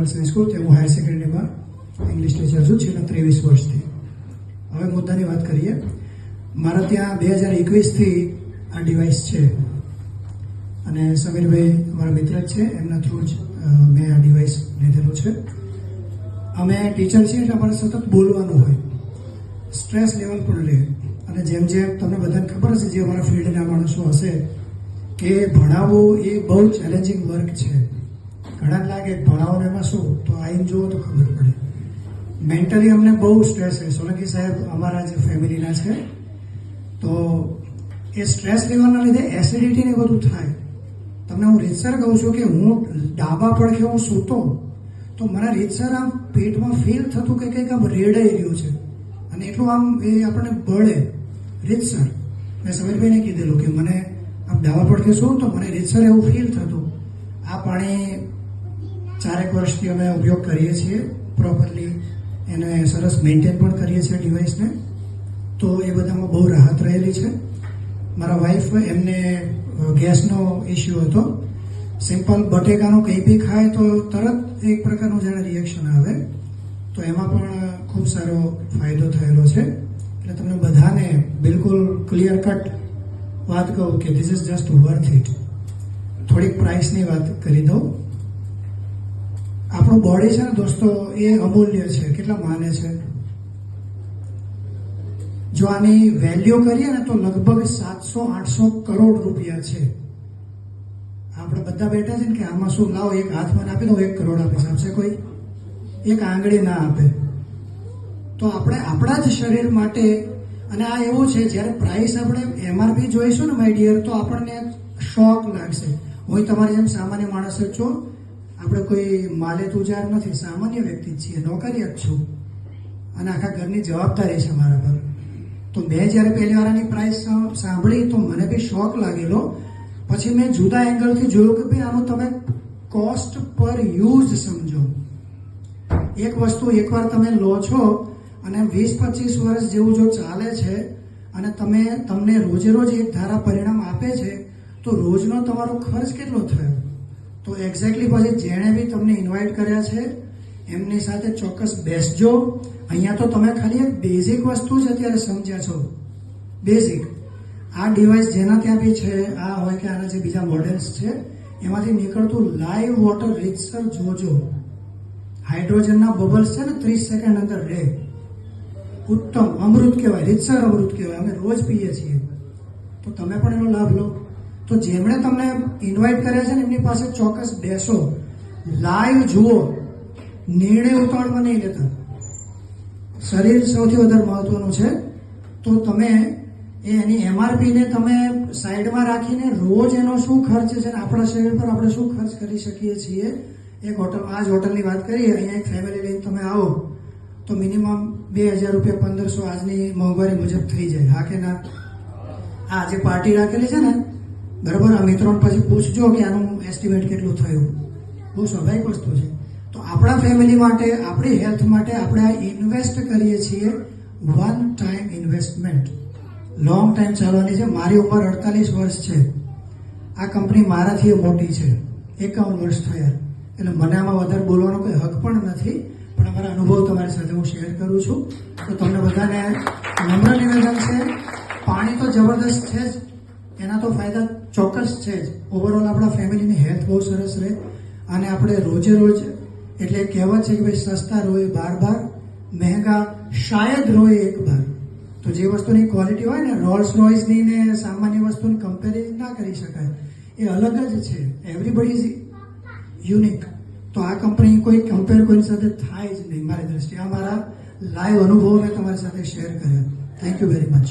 Nursery school, તે હું higher સેકન્ડરીમાં English teacher છું છેલ્લા 23 વર્ષથી. હવે મુદ્દાની વાત કરીએ. મારા ત્યાં 2021થી આ ડિવાઇસ છે અને સમીરભાઈ અમારા મિત્ર જ છે, એમના થ્રુ જ મેં આ ડિવાઇસ લીધેલું છે. અમે ટીચર છીએ એટલે અમારે સતત બોલવાનું હોય, સ્ટ્રેસ લેવલ પણ રહે. અને જેમ જેમ તમને બધાને ખબર હશે, જે અમારા ફિલ્ડના માણસો હશે, કે ભણાવવું એ બહુ ચેલેન્જિંગ વર્ક છે. ઘણા લાગે ભણાવવાનું એમાં શું, તો આઈને જુઓ તો ખબર પડે. મેન્ટલી અમને બહુ સ્ટ્રેસ છે. સોલંકી સાહેબ અમારા જે ફેમિલીના છે, તો એ સ્ટ્રેસ લેવાના લીધે એસિડિટી ને બધું થાય. તમને હું રીતસર કહું છું કે હું ડાબા પડખે હું સૂતો તો મને રીતસર આમ પેટમાં ફીલ થતું કે કંઈક આમ રેડાઈ રહ્યું છે, અને એટલું આમ એ આપણને બળે રીતસર. મેં સમીરભાઈને કીધેલું કે મને આમ ડાબા પડખે શું તો મને રીતસર એવું ફીલ થતું. આ પાણી 4 વર્ષથી અમે ઉપયોગ કરીએ છીએ પ્રોપરલી, એને સરસ મેન્ટેન પણ કરીએ છીએ ડિવાઇસને, તો એ બધામાં બહુ રાહત રહેલી છે. મારા વાઈફ, એમને ગેસનો ઇસ્યુ હતો. સિમ્પલ બટેકાનું કંઈ બી ખાય તો તરત એક પ્રકારનું જાણે રિએક્શન આવે, તો એમાં પણ ખૂબ સારો ફાયદો થયેલો છે. એટલે તમને બધાને બિલકુલ ક્લિયર કટ વાત કહું કે this is just worth it. થોડીક પ્રાઇસની વાત કરી દઉં. આપણું બોડી છે ને દોસ્તો, એ અમૂલ્ય છે. કેટલા માને છે? જો આની વેલ્યુ કરીએ ને તો લગભગ 700-800 કરોડ રૂપિયા છે. આપણે બધા બેઠા છે ને કે આમાં શું, લાવો એક હાથમાં આપી દો, 1 કરોડ આપીશ. આપશે કોઈ? એક આંગળી ના આપે. તો આપણે આપણા જ શરીર માટે, અને આ એવું છે જ્યારે પ્રાઇસ આપણે MRP જોઈશું ને માય ડિયર, તો આપણને શોક લાગશે. હું તમારી જેમ સામાન્ય માણસ જ છું, આપણે કોઈ માલે તુજાર નથી, સામાન્ય વ્યક્તિ જ છીએ, નોકરિયાત છું, અને આખા ઘરની જવાબદારી છે મારા પર. તો મેં જ્યારે પહેલી વાર આની પ્રાઇસ સાંભળી તો મને બી શોક લાગેલો. પછી મેં જુદા એંગલથી જોયું કે ભાઈ આનો તમે કોસ્ટ પર યુઝ સમજો. એક વસ્તુ એકવાર તમે લો છો અને 20-25 વર્ષ જેવું જો ચાલે છે અને તમને રોજે રોજ એક ધારા પરિણામ આપે છે, તો રોજનો તમારો ખર્ચ કેટલો થયો? તો એક્ઝેક્ટલી પછી જેણે બી તમને ઇન્વાઇટ કર્યા છે એમની સાથે ચોક્કસ બેસજો. અહીંયા તો તમે ખાલી એક બેઝિક વસ્તુ જ અત્યારે સમજ્યા છો, બેઝિક. આ ડિવાઇસ જેના ત્યાં બી છે, આ હોય કે આના જે બીજા મોડેલ્સ છે, એમાંથી નીકળતું લાઈવ વોટર રીતસર જોજો. હાઇડ્રોજનના બબલ્સ છે ને 30 સેકન્ડ અંદર રહે. ઉત્તમ અમૃત કહેવાય, રીતસર અમૃત કહેવાય. અમે રોજ પીએ છીએ, તો તમે પણ એનો લાભ લો. તો જેમણે તમને ઇન્વાઇટ કર્યા છે ને એમની પાસે ચોક્કસ બેસો, લાઈવ જુઓ, નિર્ણય ઉતાવળમાં નહીં લેતા. શરીર સૌથી વધારે મહત્વનું છે. તો તમે એની MRP ને તમે સાઈડમાં રાખીને રોજ એનો શું ખર્ચ છે ને આપણા શરીર પર આપણે શું ખર્ચ કરી શકીએ છીએ. એક હોટલ, આ જ હોટલની વાત કરીએ, અહીંયા એક ફેમિલી લઈને તમે આવો તો મિનિમમ 2000 રૂપિયા 1500 આજની મોંઘવારી મુજબ થઈ જાય. હા કે ના? આ જે પાર્ટી રાખેલી છે ને, બરાબર, આ મિત્રોને પછી પૂછજો કે આનું એસ્ટિમેટ કેટલું થયું. બહુ સ્વાભાવિક વસ્તુ છે. તો આપણા ફેમિલી માટે, આપણી હેલ્થ માટે આપણે આ ઇન્વેસ્ટ કરીએ છીએ. 1 ટાઈમ ઇન્વેસ્ટમેન્ટ, લોંગ ટાઈમ ચાલવાની છે. મારી ઉંમર 48 વર્ષ છે. આ કંપની મારાથી મોટી છે, 51 વર્ષ થયા. એટલે મને આમાં વધારે બોલવાનો કોઈ હક પણ નથી, પણ અમારા અનુભવ તમારી સાથે હું શેર કરું છું. તો તમને બધાને નમ્ર નિવેદન છે, પાણી તો જબરદસ્ત છે જ, એના તો ફાયદા ચોક્કસ છે જ. ઓવરઓલ આપણા ફેમિલીની હેલ્થ બહુ સરસ રહે. અને આપણે રોજે રોજ, એટલે કહેવત છે કે ભાઈ સસ્તા રોય 12 મહેંગા શાયદ રોય 1 બાર. તો જે વસ્તુની ક્વોલિટી હોય ને, રોલ્સ રોયસની ને સામાન્ય વસ્તુની કમ્પેરિઝન ના કરી શકાય, એ અલગ જ છે. Everybody is unique. તો આ કંપની કોઈ કમ્પેર કોઈની સાથે થાય જ નહીં મારી દ્રષ્ટિએ. આ મારા લાઈવ અનુભવો મેં તમારી સાથે શેર કર્યા. Thank you very much.